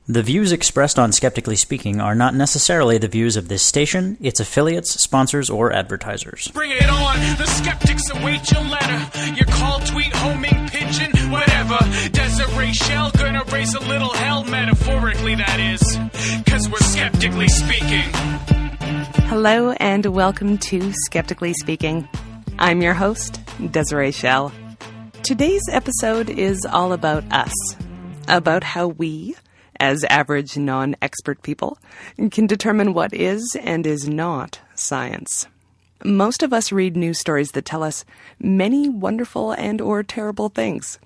The views expressed on Skeptically Speaking are not necessarily the views of this station, its affiliates, sponsors, or advertisers. Bring it on! The skeptics await your letter. Your call, tweet, homing, pigeon, whatever. Desiree Shell gonna raise a little hell, metaphorically that is. 'Cause we're skeptically speaking. Hello and welcome to Skeptically Speaking. I'm your host, Desiree Shell. Today's episode is all about us. About how we, as average non-expert people, can determine what is and is not science. Most of us read news stories that tell us many wonderful and or terrible things.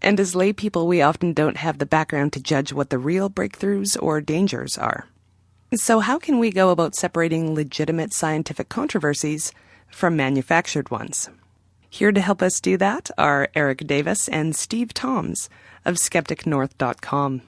And as lay people, we often don't have the background to judge what the real breakthroughs or dangers are. So how can we go about separating legitimate scientific controversies from manufactured ones? Here to help us do that are Erik Davis and Steve Thoms of SkepticNorth.com.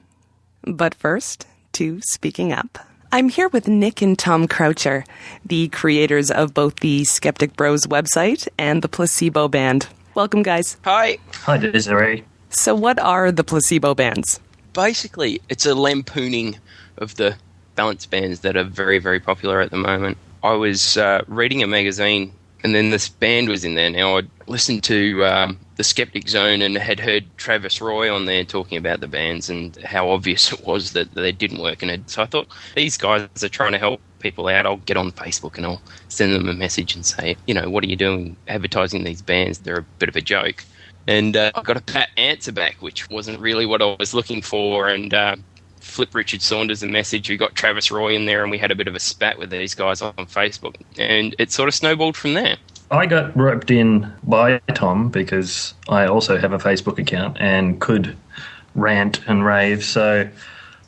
But first, to Speaking Up. I'm here with Nick and Tom Croucher, the creators of both the Skeptic Bros website and the Placebo Band. Welcome, guys. Hi. Hi, Desiree. So what are the placebo bands? Basically, it's a lampooning of the balance bands that are very, very popular at the moment. I was reading a magazine, and then this band was in there. Now, I'd listened to the Skeptic Zone and had heard Travis Roy on there talking about the bands and how obvious it was that they didn't work. And so I thought, these guys are trying to help people out. I'll get on Facebook and I'll send them a message and say, you know, what are you doing advertising these bands? They're a bit of a joke. And I got a pat answer back, which wasn't really what I was looking for. And Flip Richard Saunders a message. We got Travis Roy in there and we had a bit of a spat with these guys on Facebook. And it sort of snowballed from there. I got roped in by Tom because I also have a Facebook account and could rant and rave. So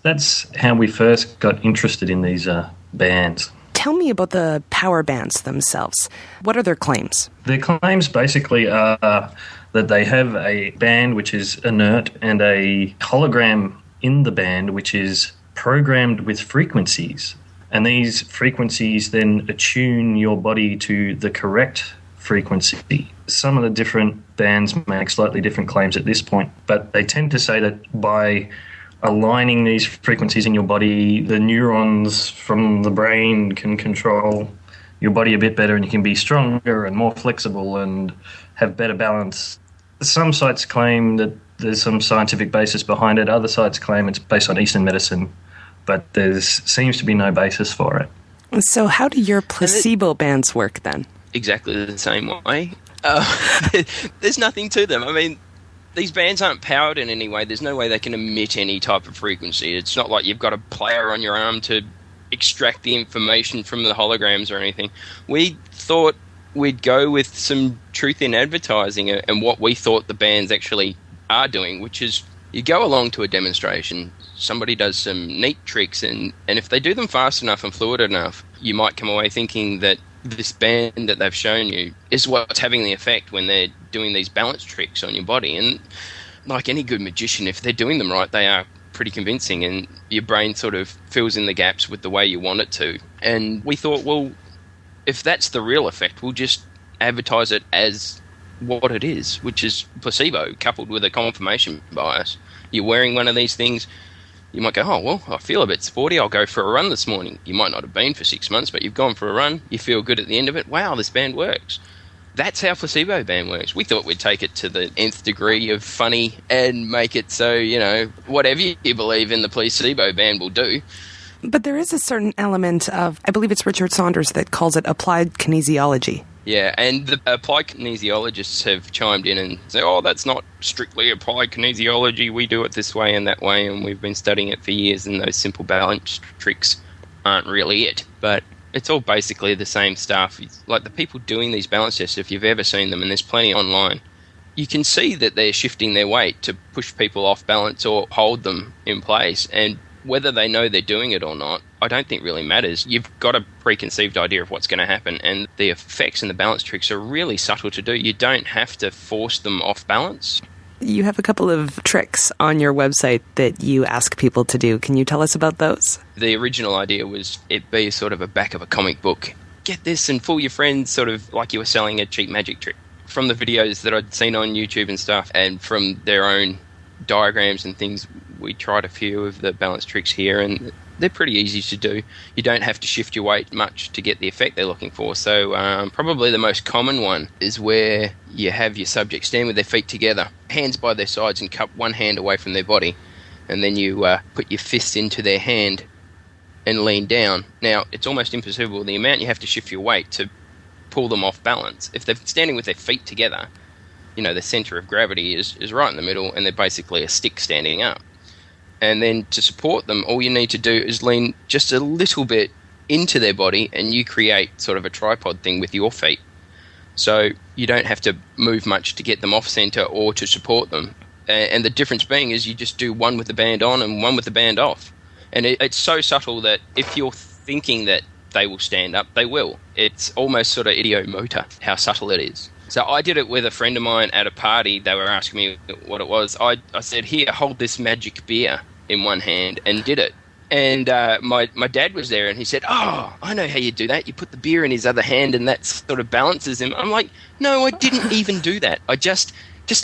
that's how we first got interested in these bands. Tell me about the power bands themselves. What are their claims? Their claims basically are that they have a band which is inert and a hologram in the band which is programmed with frequencies. And these frequencies then attune your body to the correct frequency. Some of the different bands make slightly different claims at this point, but they tend to say that by aligning these frequencies in your body, the neurons from the brain can control your body a bit better and you can be stronger and more flexible and have better balance. Some sites claim that there's some scientific basis behind it. Other sites claim it's based on Eastern medicine, but there seems to be no basis for it. So how do your placebo bands work then? Exactly the same way. There's nothing to them. I mean, these bands aren't powered in any way. There's no way they can emit any type of frequency. It's not like you've got a player on your arm to extract the information from the holograms or anything. We thought we'd go with some truth in advertising and what we thought the bands actually are doing, which is you go along to a demonstration, somebody does some neat tricks, and if they do them fast enough and fluid enough, you might come away thinking that this band that they've shown you is what's having the effect when they're doing these balance tricks on your body. And like any good magician, if they're doing them right, they are pretty convincing, and your brain sort of fills in the gaps with the way you want it to. And we thought, well, if that's the real effect, we'll just advertise it as what it is, which is placebo coupled with a confirmation bias. You're wearing one of these things, you might go, oh, well, I feel a bit sporty, I'll go for a run this morning. You might not have been for 6 months, but you've gone for a run, you feel good at the end of it. Wow, this band works. That's how Placebo Band works. We thought we'd take it to the nth degree of funny and make it so, you know, whatever you believe in the Placebo Band will do. But there is a certain element of, I believe it's Richard Saunders that calls it applied kinesiology. Yeah, and the applied kinesiologists have chimed in and said, oh, that's not strictly applied kinesiology, we do it this way and that way, and we've been studying it for years, and those simple balance tricks aren't really it. But it's all basically the same stuff. It's like the people doing these balance tests, if you've ever seen them, and there's plenty online, you can see that they're shifting their weight to push people off balance or hold them in place, and whether they know they're doing it or not, I don't think really matters. You've got a preconceived idea of what's going to happen, and the effects and the balance tricks are really subtle to do. You don't have to force them off balance. You have a couple of tricks on your website that you ask people to do. Can you tell us about those? The original idea was it be sort of a back of a comic book. Get this and fool your friends, sort of like you were selling a cheap magic trick. From the videos that I'd seen on YouTube and stuff, and from their own diagrams and things, we tried a few of the balance tricks here, and they're pretty easy to do. You don't have to shift your weight much to get the effect they're looking for. So probably the most common one is where you have your subject stand with their feet together, hands by their sides, and cup one hand away from their body, and then you put your fists into their hand and lean down. Now, it's almost impossible the amount you have to shift your weight to pull them off balance. If they're standing with their feet together, the center of gravity is right in the middle, and they're basically a stick standing up. And then to support them, all you need to do is lean just a little bit into their body, and you create sort of a tripod thing with your feet. So you don't have to move much to get them off center or to support them. And the difference being is you just do one with the band on and one with the band off. And it's so subtle that if you're thinking that they will stand up, they will. It's almost sort of idiomotor how subtle it is. So I did it with a friend of mine at a party. They were asking me what it was. I said, here, hold this magic beer in one hand, and did it. And my dad was there, and he said, oh, I know how you do that. You put the beer in his other hand, and that sort of balances him. I'm like, no, I didn't even do that. I just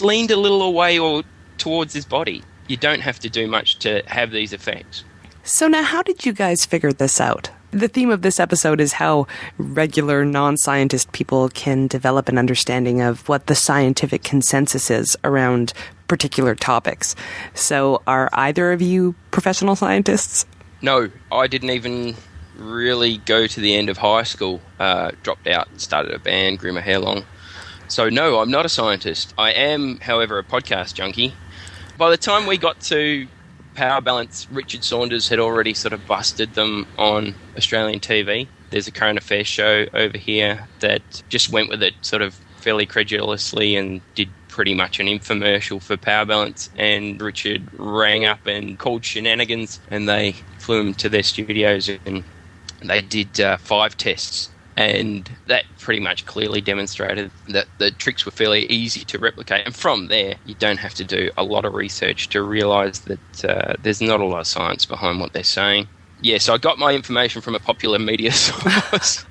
leaned a little away or towards his body. You don't have to do much to have these effects. So now, how did you guys figure this out? The theme of this episode is how regular non-scientist people can develop an understanding of what the scientific consensus is around particular topics. So are either of you professional scientists? No, I didn't even really go to the end of high school. Dropped out, started a band, grew my hair long. So no, I'm not a scientist. I am, however, a podcast junkie. By the time we got to Power Balance, Richard Saunders had already sort of busted them on Australian TV. There's a current affairs show over here that just went with it sort of fairly credulously and did pretty much an infomercial for Power Balance, and Richard rang up and called shenanigans, and they flew him to their studios and they did 5 tests. And that pretty much clearly demonstrated that the tricks were fairly easy to replicate. And from there, you don't have to do a lot of research to realise that there's not a lot of science behind what they're saying. Yeah, so I got my information from a popular media source.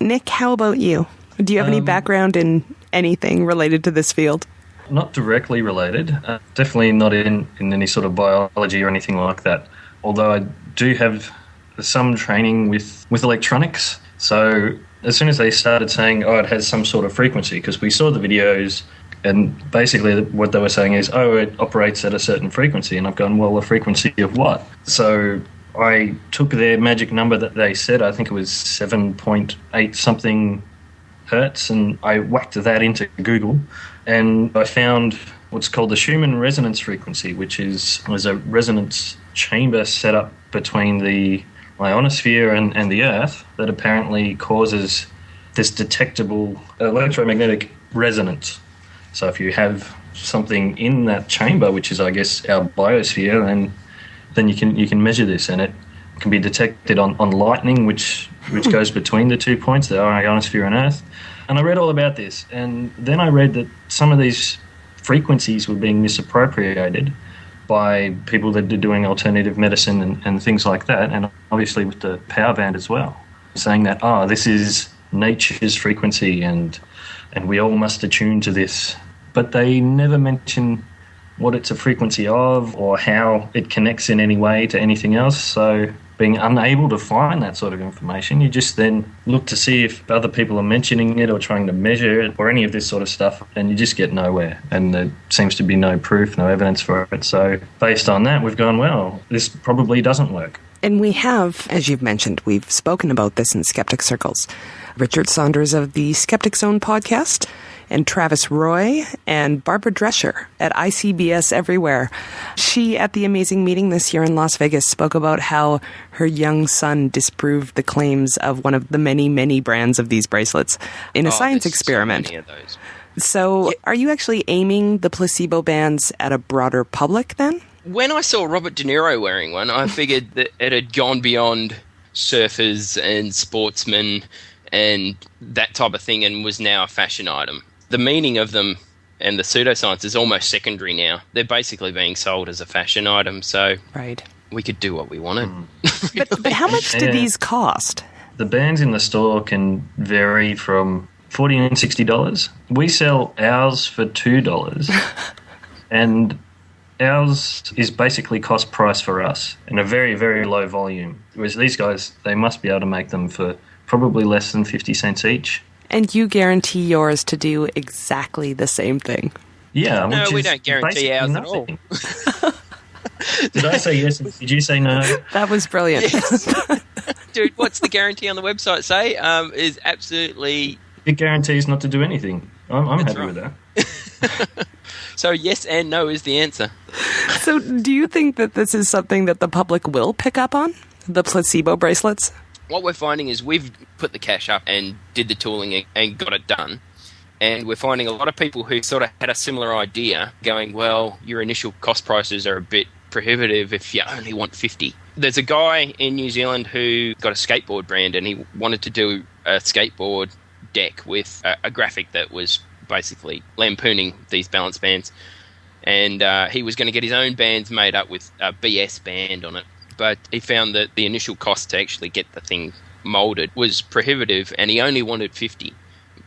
Nick, how about you? Do you have any background in anything related to this field? Not directly related. Definitely not in any sort of biology or anything like that. Although I do have some training with electronics. So as soon as they started saying, it has some sort of frequency, because we saw the videos, and basically what they were saying is, it operates at a certain frequency. And I've gone, well, a frequency of what? So I took their magic number that they said, I think it was 7.8 something hertz, and I whacked that into Google, and I found what's called the Schumann resonance frequency, which was a resonance chamber set up between the ionosphere and the Earth that apparently causes this detectable electromagnetic resonance. So if you have something in that chamber, which is, I guess, our biosphere, then you can measure this, and it can be detected on lightning, which goes between the 2 points, the ionosphere and Earth. And I read all about this, and then I read that some of these frequencies were being misappropriated by people that are doing alternative medicine and things like that, and obviously with the power band as well, saying that, this is nature's frequency and we all must attune to this. But they never mention what it's a frequency of or how it connects in any way to anything else. So being unable to find that sort of information, you just then look to see if other people are mentioning it or trying to measure it or any of this sort of stuff, and you just get nowhere. And there seems to be no proof, no evidence for it. So based on that, we've gone, well, this probably doesn't work. And we have, as you've mentioned, we've spoken about this in skeptic circles. Richard Saunders of the Skeptic Zone podcast, and Travis Roy and Barbara Drescher at ICBS Everywhere. She, at the amazing meeting this year in Las Vegas, spoke about how her young son disproved the claims of one of the many, many brands of these bracelets in a science experiment. So many of those. So are you actually aiming the placebo bands at a broader public then? When I saw Robert De Niro wearing one, I figured that it had gone beyond surfers and sportsmen and that type of thing and was now a fashion item. The meaning of them and the pseudoscience is almost secondary now. They're basically being sold as a fashion item, so right. We could do what we wanted. Really. But how much do these cost? The bands in the store can vary from $40 and $60. We sell ours for $2. And ours is basically cost price for us in a very, very low volume. Whereas these guys, they must be able to make them for probably less than 50 cents each. And you guarantee yours to do exactly the same thing. Yeah. No, we don't guarantee ours at all. Did I say yes? Did you say no? That was brilliant. Yes. Dude, what's the guarantee on the website say? Is absolutely... It guarantees not to do anything. I'm happy right. with that. So yes and no is the answer. So do you think that this is something that the public will pick up on? The placebo bracelets? What we're finding is we've put the cash up and did the tooling and got it done. And we're finding a lot of people who sort of had a similar idea going, well, your initial cost prices are a bit prohibitive if you only want 50. There's a guy in New Zealand who got a skateboard brand and he wanted to do a skateboard deck with a graphic that was basically lampooning these balance bands. And he was going to get his own bands made up with a BS band on it. But he found that the initial cost to actually get the thing molded was prohibitive and he only wanted 50.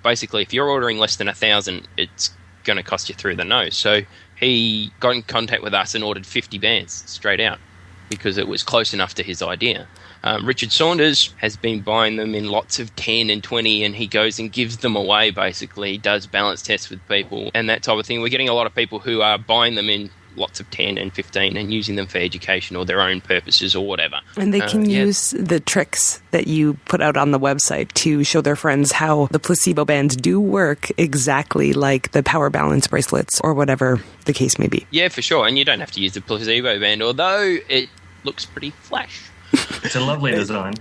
Basically, if you're ordering less than 1,000, it's going to cost you through the nose. So he got in contact with us and ordered 50 bands straight out because it was close enough to his idea. Richard Saunders has been buying them in lots of 10 and 20 and he goes and gives them away basically, does balance tests with people and that type of thing. We're getting a lot of people who are buying them in lots of 10 and 15 and using them for education or their own purposes or whatever. And they can use the tricks that you put out on the website to show their friends how the placebo bands do work exactly like the power balance bracelets or whatever the case may be. Yeah, for sure. And you don't have to use the placebo band, although it looks pretty flash. It's a lovely design.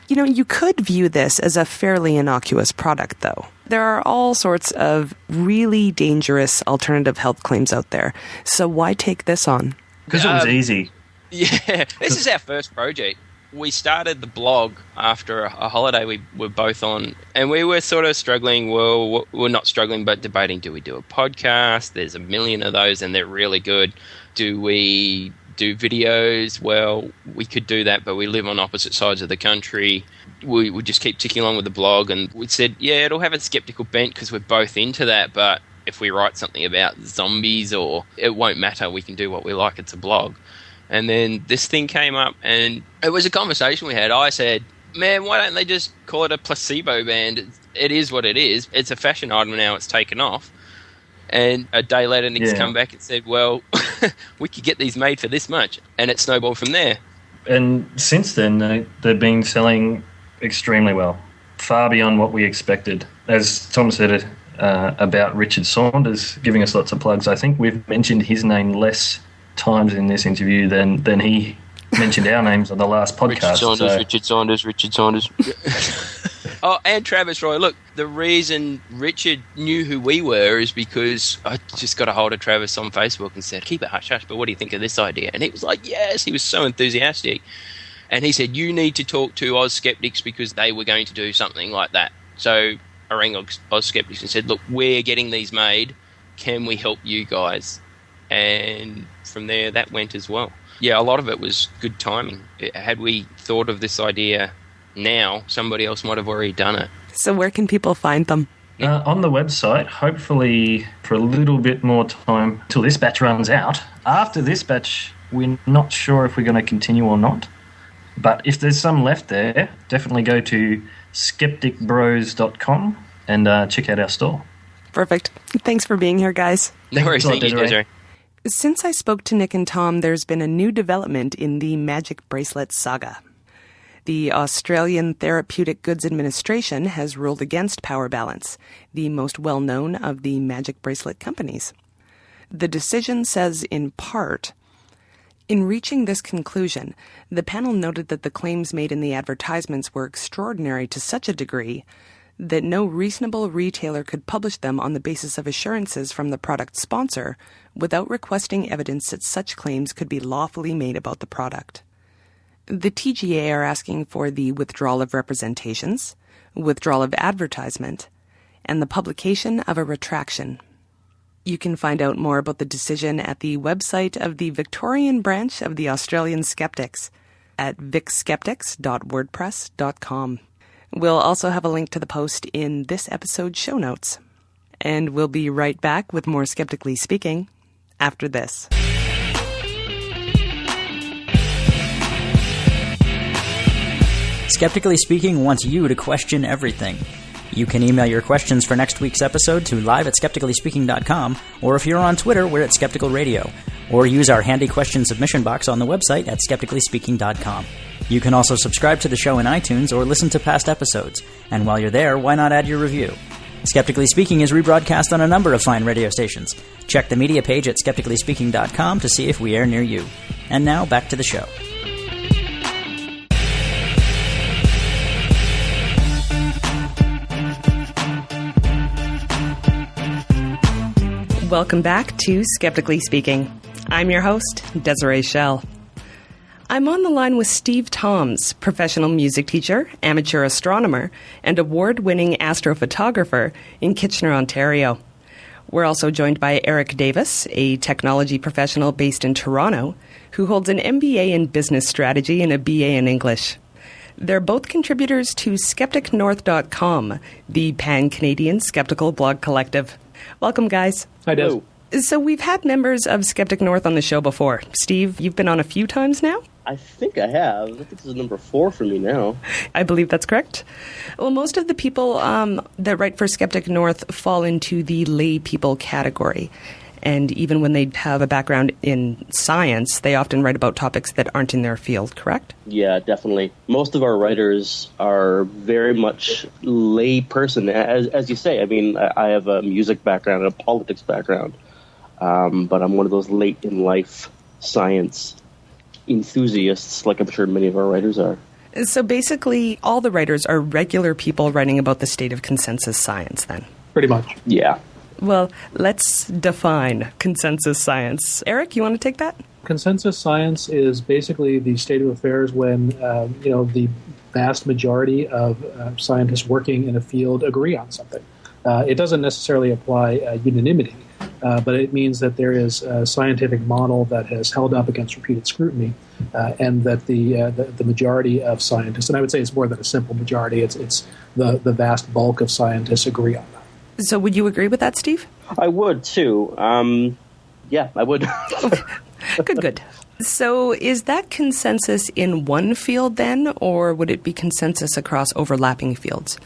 You know, you could view this as a fairly innocuous product, though. There are all sorts of really dangerous alternative health claims out there. So why take this on? Because it was easy. Yeah, this is our first project. We started the blog after a holiday we were both on, and we were sort of struggling. Well, we're not struggling, but debating, do we do a podcast? There's a million of those, and they're really good. Do we do videos? Well, we could do that, but we live on opposite sides of the country. We would just keep ticking along with the blog, and we said, yeah, it'll have a skeptical bent because we're both into that, but if we write something about zombies or it won't matter, we can do what we like, it's a blog. And then this thing came up, and it was a conversation we had. I said, man, why don't they just call it a placebo band? It is what it is. It's a fashion item now, it's taken off. And a day later, Nick's come back and said, well, we could get these made for this much. And it snowballed from there. And since then, they've been selling extremely well, far beyond what we expected. As Tom said about Richard Saunders giving us lots of plugs, I think we've mentioned his name less times in this interview than he mentioned our names on the last podcast. Richard Saunders. Oh, and Travis Roy. Look, the reason Richard knew who we were is because I just got a hold of Travis on Facebook and said, keep it hush-hush, but what do you think of this idea? And he was like, yes, he was so enthusiastic. And he said, you need to talk to Oz Skeptics because they were going to do something like that. So I rang Oz Skeptics and said, look, we're getting these made. Can we help you guys? And from there, that went as well. Yeah, a lot of it was good timing. Had we thought of this idea now, somebody else might have already done it. So where can people find them? On the website, hopefully for a little bit more time till this batch runs out. After this batch, we're not sure if we're going to continue or not. But if there's some left there, definitely go to skepticbros.com and check out our store. Perfect. Thanks for being here, guys. No worries. Thank you, Desiree. Since I spoke to Nick and Tom, there's been a new development in the magic bracelet saga. The Australian Therapeutic Goods Administration has ruled against Power Balance, the most well-known of the magic bracelet companies. The decision says, in part, in reaching this conclusion, the panel noted that the claims made in the advertisements were extraordinary to such a degree that no reasonable retailer could publish them on the basis of assurances from the product sponsor without requesting evidence that such claims could be lawfully made about the product. The TGA are asking for the withdrawal of representations, withdrawal of advertisement, and the publication of a retraction. You can find out more about the decision at the website of the Victorian branch of the Australian Skeptics at vicskeptics.wordpress.com. We'll also have a link to the post in this episode's show notes. And we'll be right back with more Skeptically Speaking after this. Skeptically Speaking wants you to question everything. You can email your questions for next week's episode to live@skepticallyspeaking.com, or if you're on Twitter, we're at Skeptical Radio, or use our handy question submission box on the website at skepticallyspeaking.com. You can also subscribe to the show in iTunes or listen to past episodes, and while you're there, why not add your review? Skeptically Speaking is rebroadcast on a number of fine radio stations. Check the media page at skepticallyspeaking.com to see if we air near you. And now, back to the show. Welcome back to Skeptically Speaking. I'm your host, Desiree Schell. I'm on the line with Steve Thoms, professional music teacher, amateur astronomer, and award-winning astrophotographer in Kitchener, Ontario. We're also joined by Erik Davis, a technology professional based in Toronto, who holds an MBA in business strategy and a BA in English. They're both contributors to SkepticNorth.com, the pan-Canadian skeptical blog collective. Welcome, guys. Hi, Des. So we've had members of Skeptic North on the show before. Steve, you've been on a few times now? I think I have. I think this is number 4 for me now. I believe that's correct. Well, most of the people that write for Skeptic North fall into the lay people category. And even when they have a background in science, they often write about topics that aren't in their field, correct? Yeah, definitely. Most of our writers are very much lay person, as you say. I mean, I have a music background and a politics background, but I'm one of those late in life science enthusiasts, like I'm sure many of our writers are. So basically, all the writers are regular people writing about the state of consensus science, then? Pretty much. Yeah. Well, let's define consensus science. Erik, you want to take that? Consensus science is basically the state of affairs when, the vast majority of scientists working in a field agree on something. It doesn't necessarily apply unanimity, but it means that there is a scientific model that has held up against repeated scrutiny, and that the majority of scientists, and I would say it's more than a simple majority, it's the vast bulk of scientists agree on that. So would you agree with that, Steve? I would, too. Yeah, I would. Good. So is that consensus in one field, then, or would it be consensus across overlapping fields?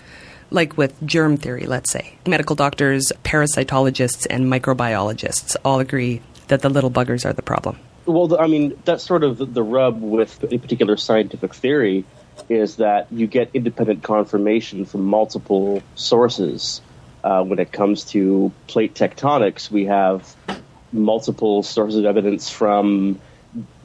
Like with germ theory, let's say. Medical doctors, parasitologists, and microbiologists all agree that the little buggers are the problem. Well, I mean, that's sort of the rub with a particular scientific theory, is that you get independent confirmation from multiple sources. When it comes to plate tectonics, we have multiple sources of evidence from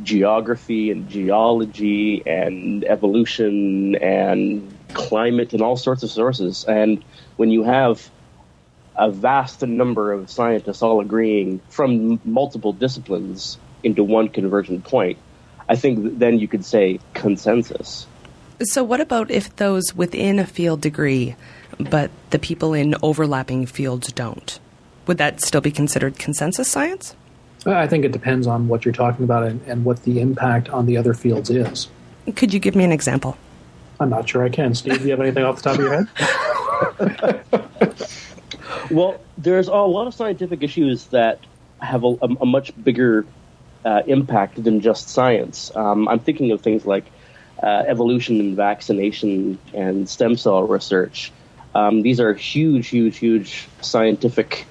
geography and geology and evolution and climate and all sorts of sources. And when you have a vast number of scientists all agreeing from multiple disciplines into one convergent point, I think then you could say consensus. So what about if those within a field agree, but the people in overlapping fields don't? Would that still be considered consensus science? I think it depends on what you're talking about and what the impact on the other fields is. Could you give me an example? I'm not sure I can. Steve, do you have anything off the top of your head? Well, there's a lot of scientific issues that have a much bigger impact than just science. I'm thinking of things like evolution and vaccination and stem cell research. These are huge scientific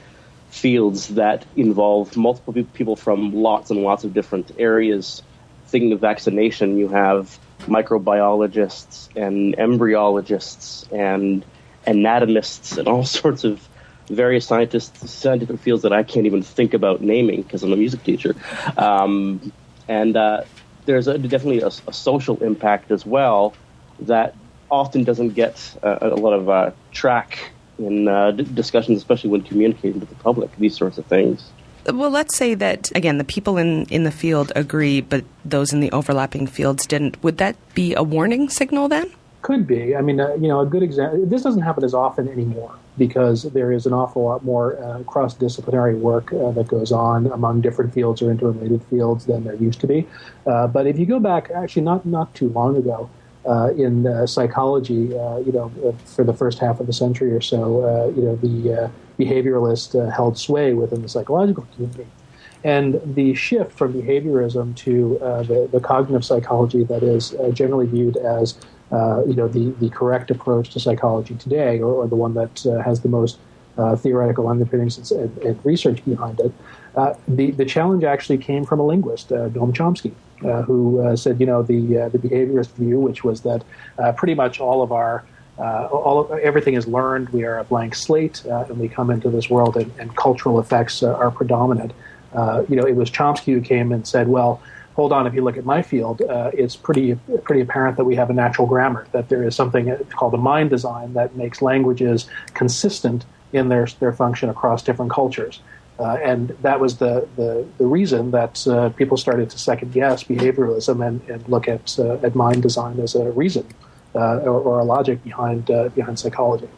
fields that involve multiple people from lots and lots of different areas. Thinking of vaccination, you have microbiologists and embryologists and anatomists and all sorts of various scientific fields that I can't even think about naming because I'm a music teacher. And there's definitely a social impact as well that often doesn't get a lot of track in discussions, especially when communicating to the public, these sorts of things. Well, let's say that, again, the people in the field agree, but those in the overlapping fields didn't. Would that be a warning signal then? Could be. I mean, a good example, this doesn't happen as often anymore because there is an awful lot more cross-disciplinary work that goes on among different fields or interrelated fields than there used to be. But if you go back, actually not too long ago, in psychology, for the first half of the century or so, the behavioralist held sway within the psychological community. And the shift from behaviorism to the cognitive psychology that is generally viewed as the correct approach to psychology today, or the one that has the most theoretical underpinnings and research behind it. The challenge actually came from a linguist, Noam Chomsky, who said, the behaviorist view, which was that pretty much all of our everything is learned. We are a blank slate, and we come into this world, and cultural effects are predominant. It was Chomsky who came and said, well, hold on, if you look at my field, it's pretty apparent that we have a natural grammar, that there is something called a mind design that makes languages consistent in their function across different cultures. And that was the reason that people started to second guess behavioralism and look at mind design as a reason or a logic behind psychology.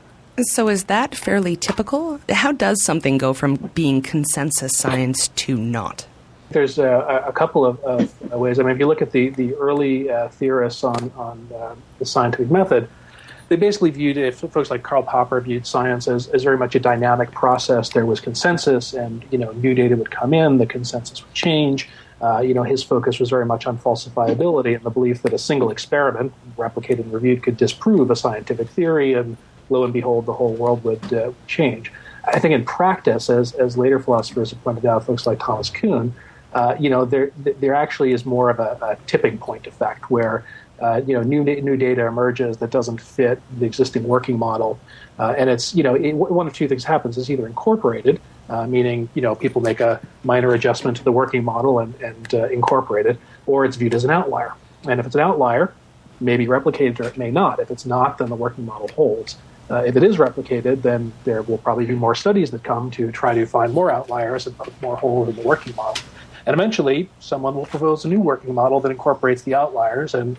So is that fairly typical? How does something go from being consensus science to not? There's a couple of ways. I mean, if you look at the early theorists on the scientific method, they basically viewed it, folks like Karl Popper viewed science as very much a dynamic process. There was consensus, and new data would come in, the consensus would change. His focus was very much on falsifiability and the belief that a single experiment, replicated and reviewed, could disprove a scientific theory, and lo and behold, the whole world would change. I think in practice, as later philosophers have pointed out, folks like Thomas Kuhn, there actually is more of a tipping point effect where new data emerges that doesn't fit the existing working model, and it's one of two things happens: it's either incorporated, meaning people make a minor adjustment to the working model and incorporate it, or it's viewed as an outlier. And if it's an outlier, it may be replicated or it may not. If it's not, then the working model holds. If it is replicated, then there will probably be more studies that come to try to find more outliers and put more holes in the working model. And eventually, someone will propose a new working model that incorporates the outliers and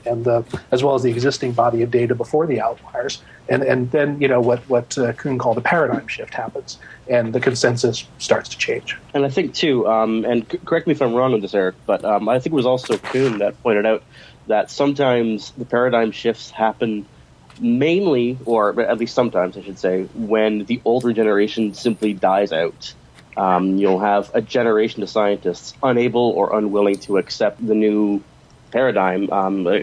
as well as the existing body of data before the outliers. And then what Kuhn called a paradigm shift happens, and the consensus starts to change. And I think too, and correct me if I'm wrong on this, Erik, but I think it was also Kuhn that pointed out that sometimes the paradigm shifts happen mainly, or at least sometimes I should say, when the older generation simply dies out. You'll have a generation of scientists unable or unwilling to accept the new paradigm,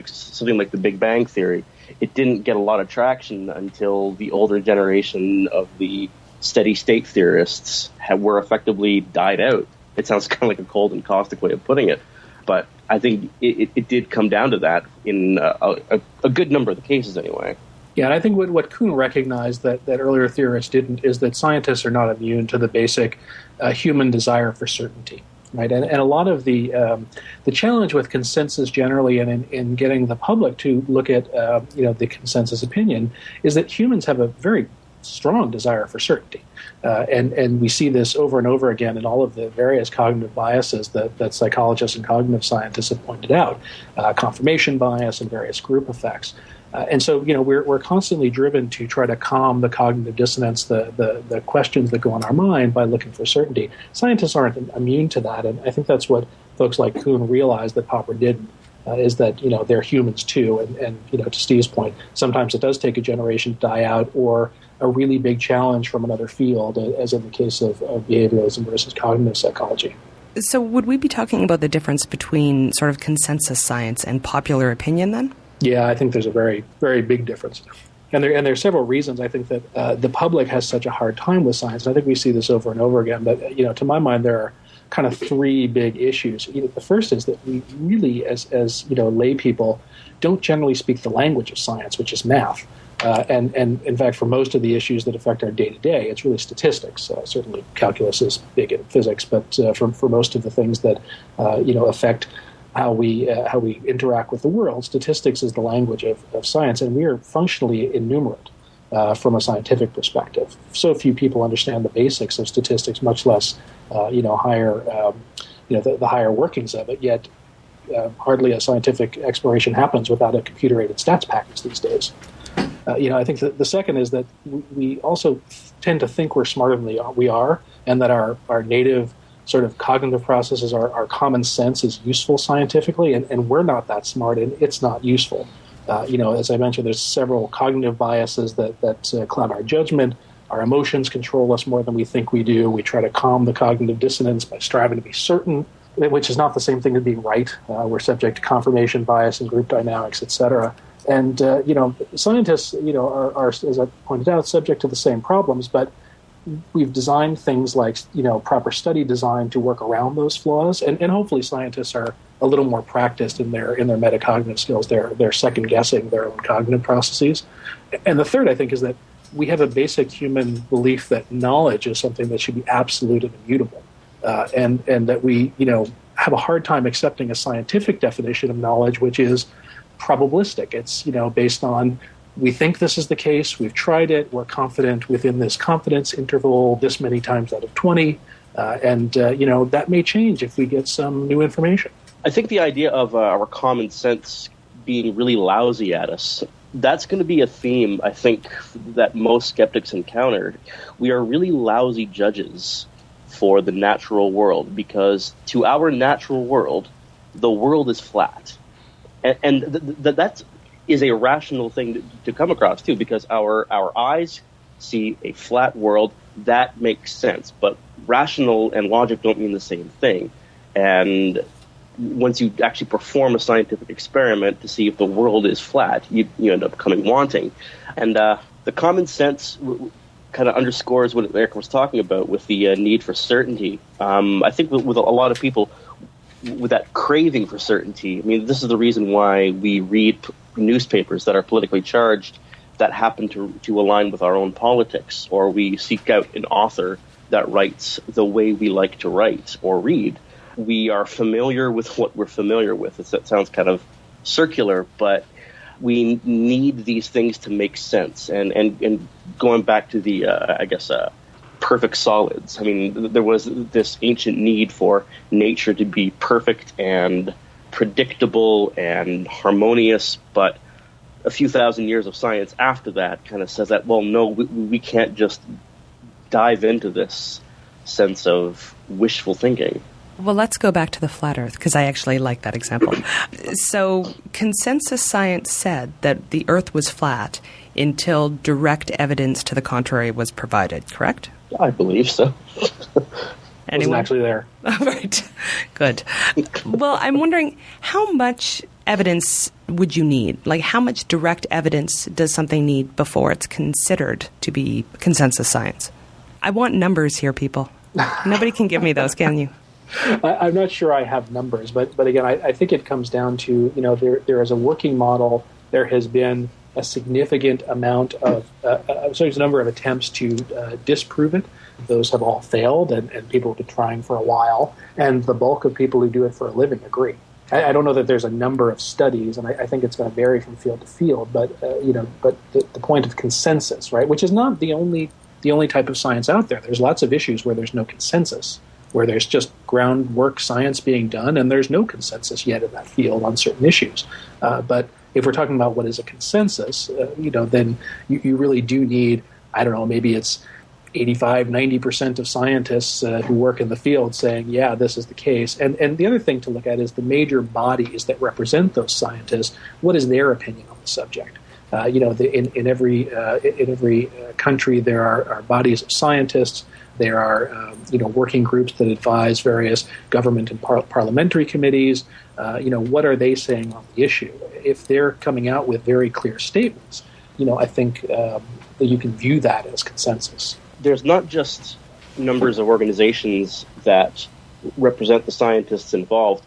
something like the Big Bang Theory. It didn't get a lot of traction until the older generation of the steady-state theorists were effectively died out. It sounds kind of like a cold and caustic way of putting it, but I think it did come down to that in a good number of the cases anyway. Yeah, and I think what Kuhn recognized that earlier theorists didn't is that scientists are not immune to the basic human desire for certainty, right? And a lot of the challenge with consensus generally and in getting the public to look at the consensus opinion is that humans have a very strong desire for certainty. And we see this over and over again in all of the various cognitive biases that psychologists and cognitive scientists have pointed out, confirmation bias and various group effects. And so, we're constantly driven to try to calm the cognitive dissonance, the questions that go on our mind by looking for certainty. Scientists aren't immune to that, and I think that's what folks like Kuhn realized that Popper didn't, is that, they're humans too, and to Steve's point, sometimes it does take a generation to die out, or a really big challenge from another field, as in the case of behavioralism versus cognitive psychology. So would we be talking about the difference between sort of consensus science and popular opinion then? Yeah, I think there's a very, very big difference. And there are several reasons. I think that the public has such a hard time with science. I think we see this over and over again. But, to my mind, there are kind of three big issues. The first is that we really, as lay people, don't generally speak the language of science, which is math. And in fact, for most of the issues that affect our day-to-day, it's really statistics. Certainly calculus is big in physics, but for most of the things that affect how we interact with the world, statistics is the language of science, and we are functionally innumerate from a scientific perspective. So few people understand the basics of statistics, much less higher the higher workings of it. Yet hardly a scientific exploration happens without a computer-aided stats package these days. I think that the second is that we also tend to think we're smarter than we are, and that our native sort of cognitive processes, our common sense is useful scientifically, and we're not that smart, and it's not useful. As I mentioned, there's several cognitive biases that cloud our judgment. Our emotions control us more than we think we do. We try to calm the cognitive dissonance by striving to be certain, which is not the same thing as being right. We're subject to confirmation bias and group dynamics, etc. And, scientists, are, as I pointed out, subject to the same problems, but we've designed things like, proper study design to work around those flaws. And hopefully scientists are a little more practiced in their metacognitive skills. They're second-guessing their own cognitive processes. And the third, I think, is that we have a basic human belief that knowledge is something that should be absolute and immutable. And that we, have a hard time accepting a scientific definition of knowledge, which is probabilistic. It's, based on, we think this is the case, we've tried it, we're confident within this confidence interval this many times out of 20, and that may change if we get some new information. I think the idea of our common sense being really lousy at us, that's going to be a theme, I think, that most skeptics encounter. We are really lousy judges for the natural world, because to our natural world, the world is flat. And that is a rational thing to come across, too, because our eyes see a flat world. That makes sense. But rational and logic don't mean the same thing. And once you actually perform a scientific experiment to see if the world is flat, you end up coming wanting. And the common sense kind of underscores what Erik was talking about with the need for certainty. I think with a lot of people, with that craving for certainty, I mean, this is the reason why we read newspapers that are politically charged that happen to align with our own politics, or we seek out an author that writes the way we like to write or read. We are familiar with what we're familiar with. That sounds kind of circular, but we need these things to make sense. And going back to the, perfect solids. I mean, there was this ancient need for nature to be perfect and predictable and harmonious, but a few thousand years of science after that kind of says that, well, no, we can't just dive into this sense of wishful thinking. Well, let's go back to the flat Earth, because I actually like that example. So consensus science said that the Earth was flat until direct evidence to the contrary was provided, correct? I believe so. Anyone? Wasn't actually there. Right. Good. Well, I'm wondering, how much evidence would you need? Like, how much direct evidence does something need before it's considered to be consensus science? I want numbers here, people. Nobody can give me those, can you? I'm not sure I have numbers, but again, I think it comes down to, there is a working model. There has been a significant amount of, there's a number of attempts to disprove it. Those have all failed, and people have been trying for a while, and the bulk of people who do it for a living agree. I don't know that there's a number of studies, and I think it's going to vary from field to field, but the point of consensus, right, which is not the only type of science out there. There's lots of issues where there's no consensus, where there's just groundwork science being done, and there's no consensus yet in that field on certain issues. But if we're talking about what is a consensus, then you really do need, I don't know, maybe it's 85, 90% of scientists who work in the field saying, yeah, this is the case. And the other thing to look at is the major bodies that represent those scientists. What is their opinion on the subject? In every country there are bodies of scientists. There are working groups that advise various government and parliamentary committees. What are they saying on the issue? If they're coming out with very clear statements, I think that you can view that as consensus. There's not just numbers of organizations that represent the scientists involved,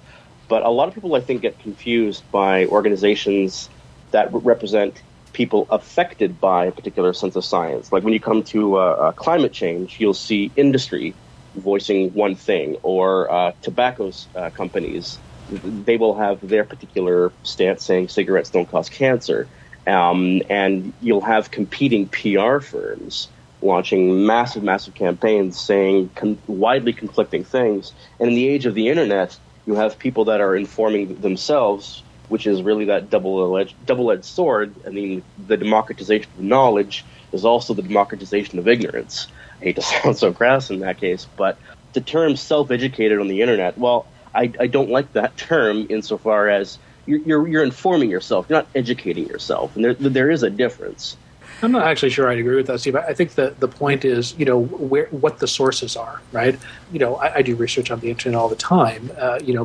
but a lot of people, I think, get confused by organizations that represent people affected by a particular sense of science. Like when you come to climate change, you'll see industry voicing one thing, or tobacco companies. They will have their particular stance saying cigarettes don't cause cancer. And you'll have competing PR firms launching massive campaigns saying widely conflicting things. And in the age of the internet, you have people that are informing themselves, which is really that double-edged sword. I mean, the democratization of knowledge is also the democratization of ignorance. I hate to sound so crass in that case, but the term self-educated on the internet, well, I don't like that term insofar as you're informing yourself. You're not educating yourself, and there is a difference. I'm not actually sure I'd agree with that, Steve. I think that the point is, what the sources are, right? I do research on the internet all the time,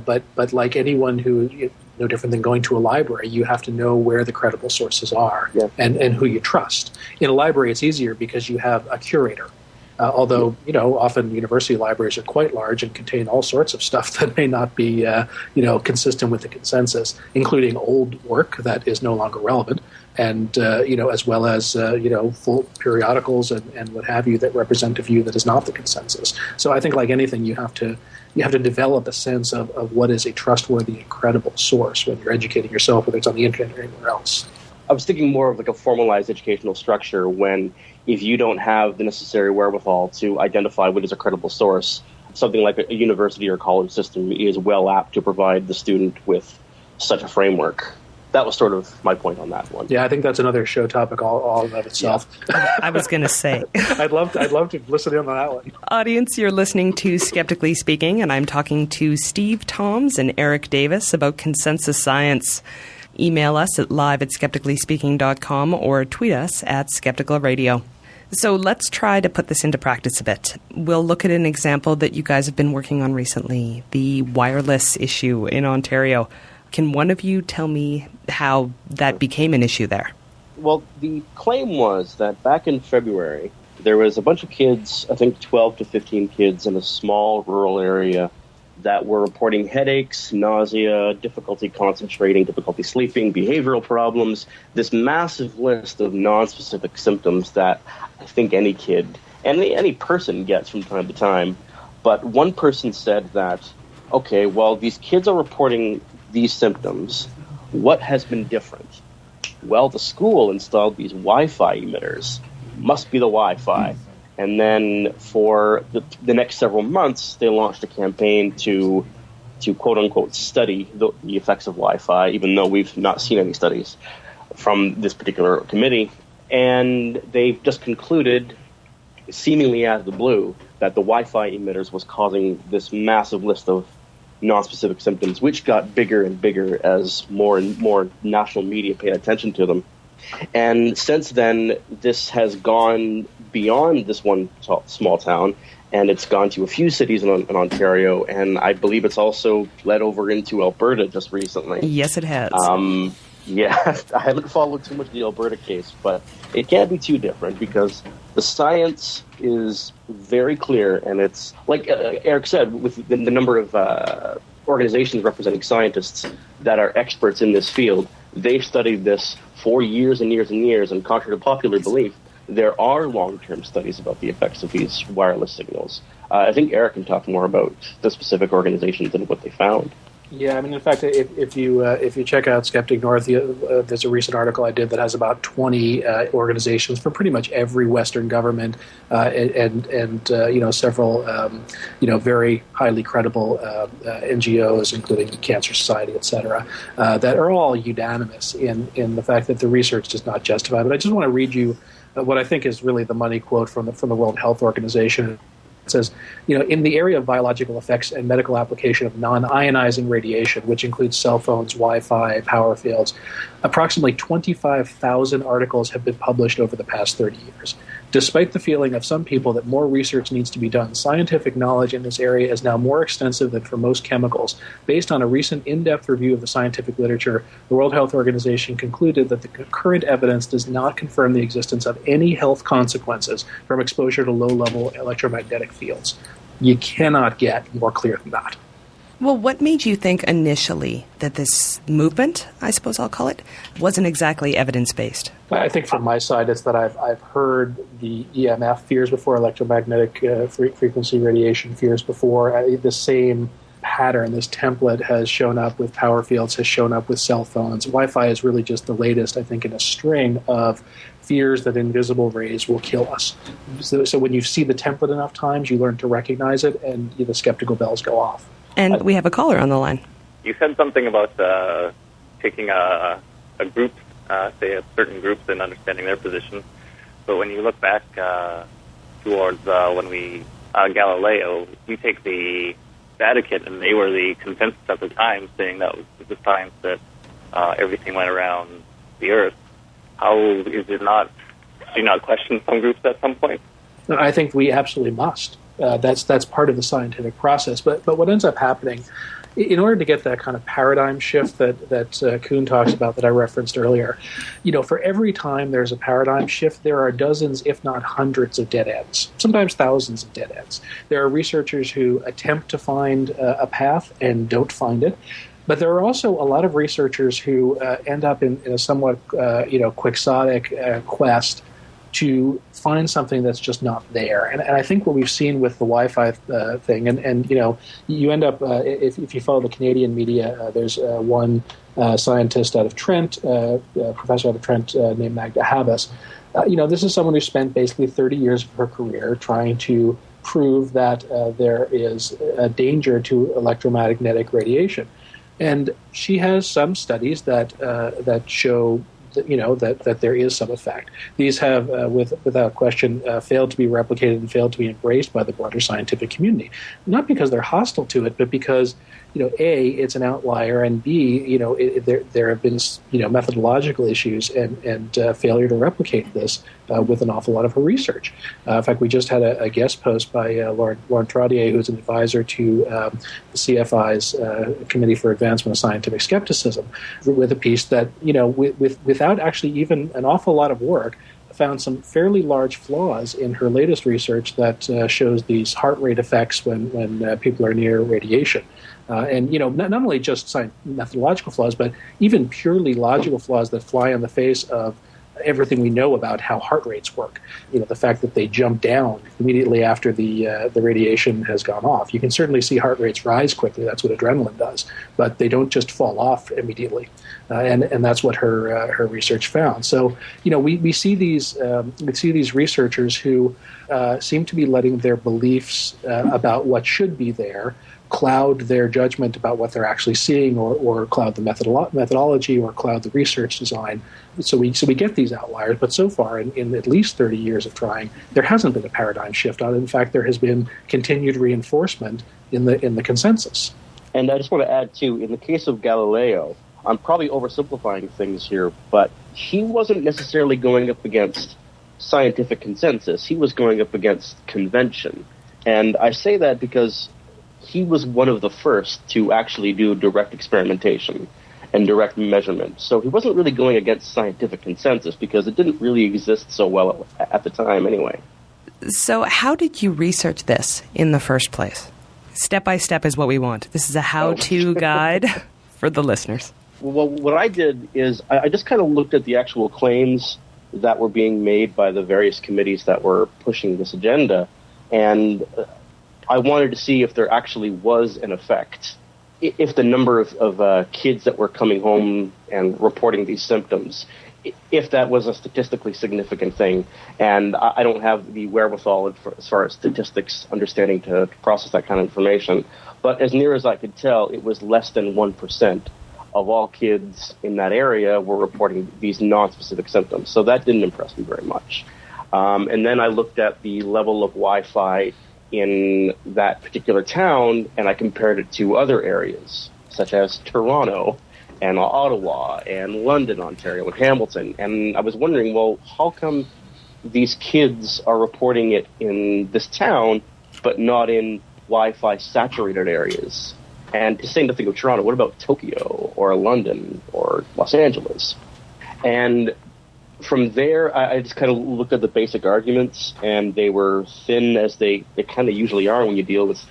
but like anyone who no different than going to a library. You have to know where the credible sources are and who you trust. In a library, it's easier because you have a curator. Although, often university libraries are quite large and contain all sorts of stuff that may not be, consistent with the consensus, including old work that is no longer relevant, and, as well as, full periodicals and what have you that represent a view that is not the consensus. So I think, like anything, you have to develop a sense of what is a trustworthy and credible source when you're educating yourself, whether it's on the internet or anywhere else. I was thinking more of like a formalized educational structure when, if you don't have the necessary wherewithal to identify what is a credible source, something like a university or college system is well apt to provide the student with such a framework. That was sort of my point on that one. Yeah, I think that's another show topic all in of itself. Yeah. I was going to say. I'd love to listen in on that one. Audience, you're listening to Skeptically Speaking, and I'm talking to Steve Thoms and Erik Davis about consensus science. Email us at live@skepticallyspeaking.com or tweet us at skepticalradio. So let's try to put this into practice a bit. We'll look at an example that you guys have been working on recently, the wireless issue in Ontario. Can one of you tell me how that became an issue there? Well, the claim was that back in February, there was a bunch of kids, I think 12 to 15 kids in a small rural area that were reporting headaches, nausea, difficulty concentrating, difficulty sleeping, behavioral problems, this massive list of non-specific symptoms that I think any kid, any person gets from time to time. But one person said that, okay, well, these kids are reporting these symptoms. What has been different? Well, the school installed these Wi-Fi emitters. Must be the Wi-Fi. And then for the next several months, they launched a campaign to quote-unquote study the effects of Wi-Fi, even though we've not seen any studies from this particular committee. And they've just concluded, seemingly out of the blue, that the Wi-Fi emitters was causing this massive list of non-specific symptoms, which got bigger and bigger as more and more national media paid attention to them. And since then, this has gone beyond this one small town, and it's gone to a few cities in Ontario, and I believe it's also led over into Alberta just recently. Yes, it has. Yeah, I haven't followed too much of the Alberta case, but it can't be too different because the science is very clear, and it's, like Erik said, with the number of organizations representing scientists that are experts in this field, they've studied this for years and years and years, and contrary to popular belief, there are long-term studies about the effects of these wireless signals. I think Erik can talk more about the specific organizations and what they found. Yeah, I mean, in fact, if you check out Skeptic North, there's a recent article I did that has about 20 organizations from pretty much every Western government and several very highly credible NGOs, including the Cancer Society, etc., that are all unanimous in the fact that the research does not justify. But I just want to read you what I think is really the money quote from the World Health Organization. It says, in the area of biological effects and medical application of non-ionizing radiation, which includes cell phones, Wi-Fi, power fields, approximately 25,000 articles have been published over the past 30 years. Despite the feeling of some people that more research needs to be done, scientific knowledge in this area is now more extensive than for most chemicals. Based on a recent in-depth review of the scientific literature, the World Health Organization concluded that the current evidence does not confirm the existence of any health consequences from exposure to low-level electromagnetic fields. You cannot get more clear than that. Well, what made you think initially that this movement, I suppose I'll call it, wasn't exactly evidence-based? I think from my side, it's that I've heard the EMF fears before, electromagnetic frequency radiation fears before. The same pattern, this template has shown up with power fields, has shown up with cell phones. Wi-Fi is really just the latest, I think, in a string of fears that invisible rays will kill us. So when you see the template enough times, you learn to recognize it, and the skeptical bells go off. And we have a caller on the line. You said something about taking a group, say a certain groups, and understanding their position. But when you look back towards when Galileo, you take the Vatican, and they were the consensus at the time, saying that was the science that everything went around the Earth. How is it not? Do you not question some groups at some point? I think we absolutely must. That's part of the scientific process. But what ends up happening in order to get that kind of paradigm shift that Kuhn talks about that I referenced earlier, for every time there's a paradigm shift, there are dozens, if not hundreds, of dead ends, sometimes thousands of dead ends. There are researchers who attempt to find a path and don't find it. But there are also a lot of researchers who end up in a somewhat, quixotic quest to find something that's just not there. And I think what we've seen with the Wi-Fi thing, and you end up, if you follow the Canadian media, there's one scientist out of Trent, professor out of Trent named Magda Habas. This is someone who spent basically 30 years of her career trying to prove that there is a danger to electromagnetic radiation. And she has some studies that show that there is some effect. These have, without question, failed to be replicated and failed to be embraced by the broader scientific community. Not because they're hostile to it, but because A, it's an outlier, and B, there have been methodological issues and failure to replicate this with an awful lot of her research. In fact, we just had a guest post by Lauren Trottier, who's an advisor to the CFI's Committee for Advancement of Scientific Skepticism, with a piece that without actually even an awful lot of work, found some fairly large flaws in her latest research that shows these heart rate effects when people are near radiation. And not only just methodological flaws, but even purely logical flaws that fly on the face of everything we know about how heart rates work. The fact that they jump down immediately after the radiation has gone off. You can certainly see heart rates rise quickly. That's what adrenaline does, but they don't just fall off immediately. And that's what her research found. So we see these researchers who seem to be letting their beliefs about what should be there cloud their judgment about what they're actually seeing, or cloud the methodology, or cloud the research design. So we get these outliers, but so far in at least 30 years of trying, there hasn't been a paradigm shift on it. In fact, there has been continued reinforcement in the consensus. And I just want to add, too, in the case of Galileo, I'm probably oversimplifying things here, but he wasn't necessarily going up against scientific consensus. He was going up against convention. And I say that because he was one of the first to actually do direct experimentation and direct measurement. So he wasn't really going against scientific consensus because it didn't really exist so well at the time anyway. So how did you research this in the first place? Step by step is what we want. This is a how-to guide for the listeners. Well, what I did is I just kind of looked at the actual claims that were being made by the various committees that were pushing this agenda, and I wanted to see if there actually was an effect, if the number of kids that were coming home and reporting these symptoms, if that was a statistically significant thing. And I don't have the wherewithal as far as statistics understanding to process that kind of information. But as near as I could tell, it was less than 1% of all kids in that area were reporting these non-specific symptoms. So that didn't impress me very much. And then I looked at the level of Wi-Fi in that particular town, and I compared it to other areas, such as Toronto and Ottawa and London, Ontario, and Hamilton. And I was wondering, well, how come these kids are reporting it in this town, but not in Wi-Fi saturated areas? And to say nothing of Toronto, what about Tokyo or London or Los Angeles? And from there, I just kind of looked at the basic arguments, and they were thin, as they kind of usually are when you deal with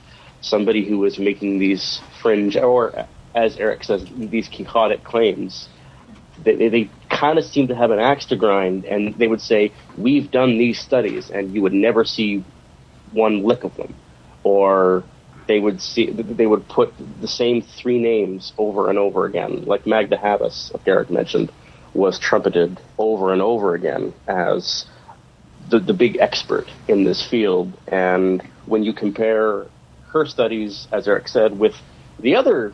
somebody who is making these fringe, or as Erik says, these quixotic claims. They kind of seem to have an axe to grind, and they would say, we've done these studies, and you would never see one lick of them. Or they would put the same three names over and over again, like Magda Habas, Erik mentioned, was trumpeted over and over again as the big expert in this field. And when you compare her studies, as Erik said, with the other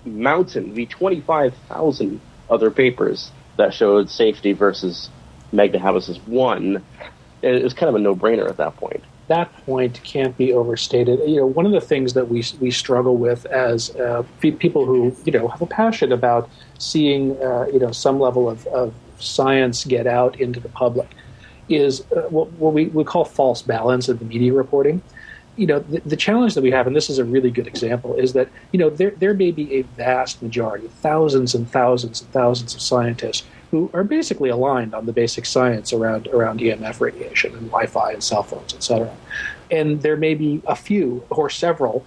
mountain, the 25,000 other papers that showed safety versus Magda Habas's one, it was kind of a no-brainer at that point. That point can't be overstated. One of the things that we struggle with as people who have a passion about seeing some level of science get out into the public is what we call false balance of the media reporting. the challenge that we have, and this is a really good example, is that, there may be a vast majority, thousands and thousands and thousands of scientists who are basically aligned on the basic science around EMF radiation and Wi-Fi and cell phones, etc. And there may be a few or several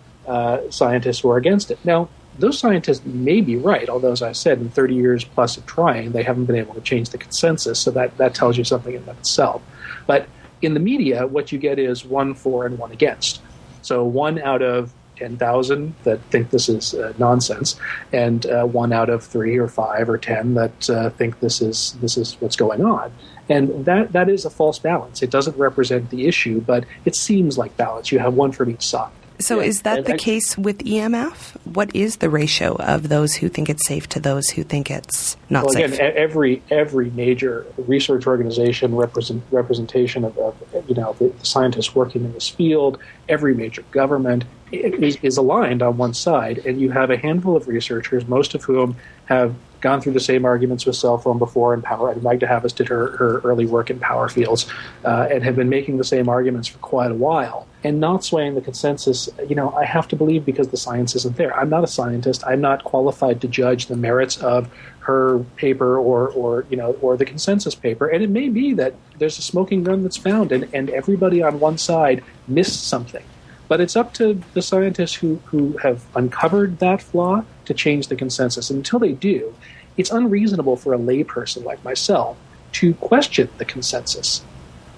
scientists who are against it. Now, those scientists may be right, although, as I said, in 30 years plus of trying, they haven't been able to change the consensus, so that tells you something in and of itself. But in the media, what you get is 1 for and 1 against. So 1 out of 10,000 that think this is nonsense, and 1 out of 3 or 5 or 10 that think this is what's going on. And that is a false balance. It doesn't represent the issue, but it seems like balance. You have 1 from each side. So is that the case with EMF? What is the ratio of those who think it's safe to those who think it's not safe? Again, every major research organization, representation of the scientists working in this field, every major government is aligned on one side, and you have a handful of researchers, most of whom have gone through the same arguments with cell phone before in power. Magda Havas did her early work in power fields and have been making the same arguments for quite a while and not swaying the consensus. I have to believe because the science isn't there. I'm not a scientist. I'm not qualified to judge the merits of her paper or the consensus paper. And it may be that there's a smoking gun that's found and everybody on one side missed something. But it's up to the scientists who have uncovered that flaw to change the consensus. And until they do, it's unreasonable for a layperson like myself to question the consensus.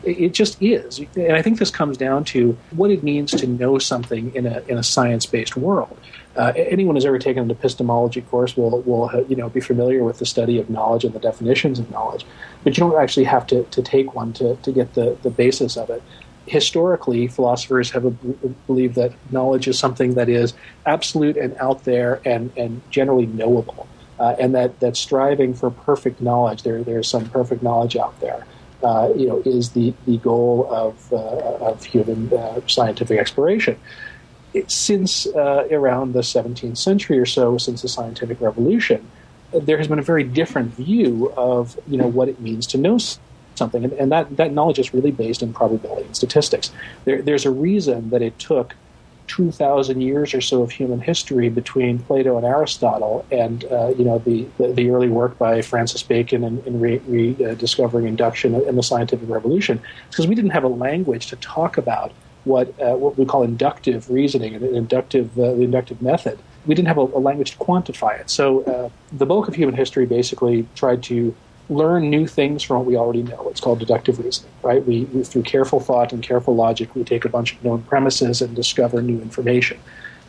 It just is. And I think this comes down to what it means to know something in a science-based world. Anyone who's ever taken an epistemology course will be familiar with the study of knowledge and the definitions of knowledge. But you don't actually have to take one to get the basis of it. Historically, philosophers have believed that knowledge is something that is absolute and out there and generally knowable, and that striving for perfect knowledge, there's some perfect knowledge out there, is the goal of human scientific exploration. Since around the 17th century or so, since the scientific revolution, there has been a very different view of what it means to know something, and that knowledge is really based in probability and statistics. There's a reason that it took 2,000 years or so of human history between Plato and Aristotle and the early work by Francis Bacon in rediscovering induction and the scientific revolution. It's because we didn't have a language to talk about what we call inductive reasoning and the inductive method. We didn't have a language to quantify it. So the bulk of human history basically tried to learn new things from what we already know. It's called deductive reasoning, right? We through careful thought and careful logic, we take a bunch of known premises and discover new information.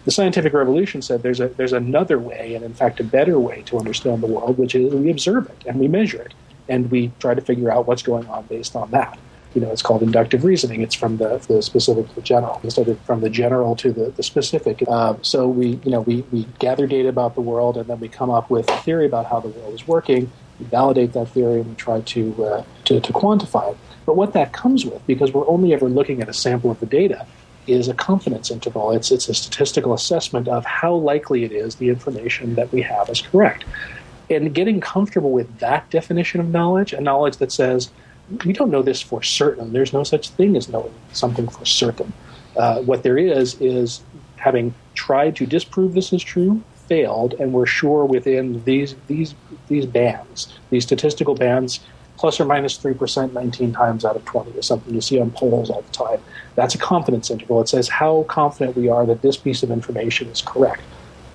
The scientific revolution said there's another way, and in fact a better way to understand the world, which is we observe it and we measure it, and we try to figure out what's going on based on that. It's called inductive reasoning. It's from the specific to the general instead of from the general to the specific. So we gather data about the world, and then we come up with a theory about how the world is working. We validate that theory, and we try to quantify it. But what that comes with, because we're only ever looking at a sample of the data, is a confidence interval. It's a statistical assessment of how likely it is the information that we have is correct. And getting comfortable with that definition of knowledge, a knowledge that says, we don't know this for certain. There's no such thing as knowing something for certain. What there is having tried to disprove this is true, failed, and we're sure within these bands, these statistical bands, plus or minus 3%, 19 times out of 20 is something you see on polls all the time. That's a confidence interval. It says how confident we are that this piece of information is correct.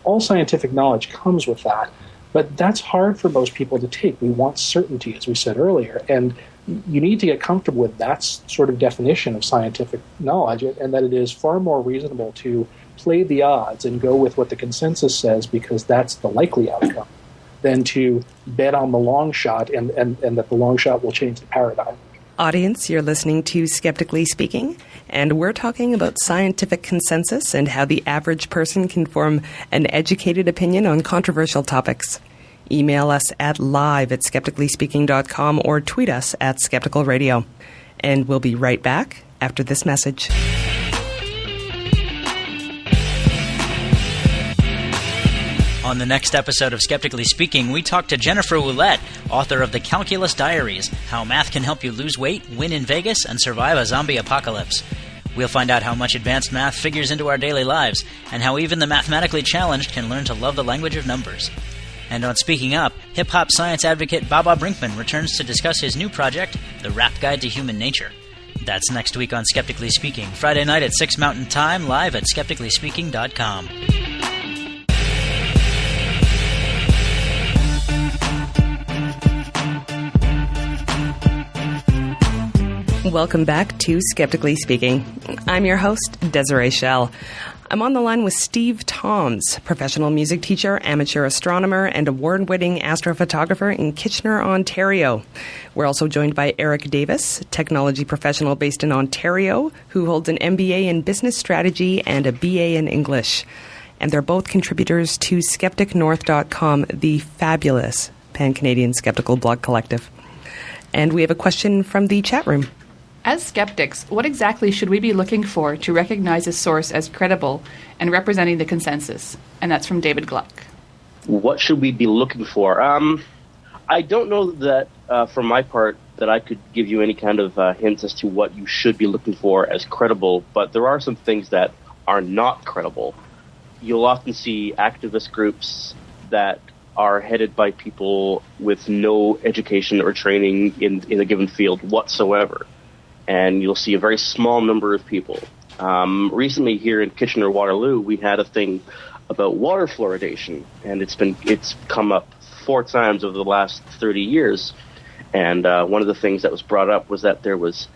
All scientific knowledge comes with that, but that's hard for most people to take. We want certainty, as we said earlier, and you need to get comfortable with that sort of definition of scientific knowledge, and that it is far more reasonable to play the odds and go with what the consensus says because that's the likely outcome, than to bet on the long shot and that the long shot will change the paradigm. Audience, you're listening to Skeptically Speaking, and we're talking about scientific consensus and how the average person can form an educated opinion on controversial topics. Email us at live@skepticallyspeaking.com or tweet us at Skeptical Radio. And we'll be right back after this message. On the next episode of Skeptically Speaking, we talk to Jennifer Ouellette, author of The Calculus Diaries, How Math Can Help You Lose Weight, Win in Vegas, and Survive a Zombie Apocalypse. We'll find out how much advanced math figures into our daily lives, and how even the mathematically challenged can learn to love the language of numbers. And on Speaking Up, hip-hop science advocate Baba Brinkman returns to discuss his new project, The Rap Guide to Human Nature. That's next week on Skeptically Speaking, Friday night at 6 Mountain Time, live at skepticallyspeaking.com. Welcome back to Skeptically Speaking. I'm your host, Desiree Schell. I'm on the line with Steve Thoms, professional music teacher, amateur astronomer, and award-winning astrophotographer in Kitchener, Ontario. We're also joined by Erik Davis, technology professional based in Ontario, who holds an MBA in business strategy and a BA in English. And they're both contributors to skepticnorth.com, the fabulous pan-Canadian skeptical blog collective. And we have a question from the chat room. As skeptics, what exactly should we be looking for to recognize a source as credible and representing the consensus? And that's from David Gluck. What should we be looking for? I don't know that, for my part, that I could give you any kind of hints as to what you should be looking for as credible, but there are some things that are not credible. You'll often see activist groups that are headed by people with no education or training in a given field whatsoever. And you'll see a very small number of people. Recently here in Kitchener-Waterloo, we had a thing about water fluoridation, and it's come up 4 times over the last 30 years. And one of the things that was brought up was that there was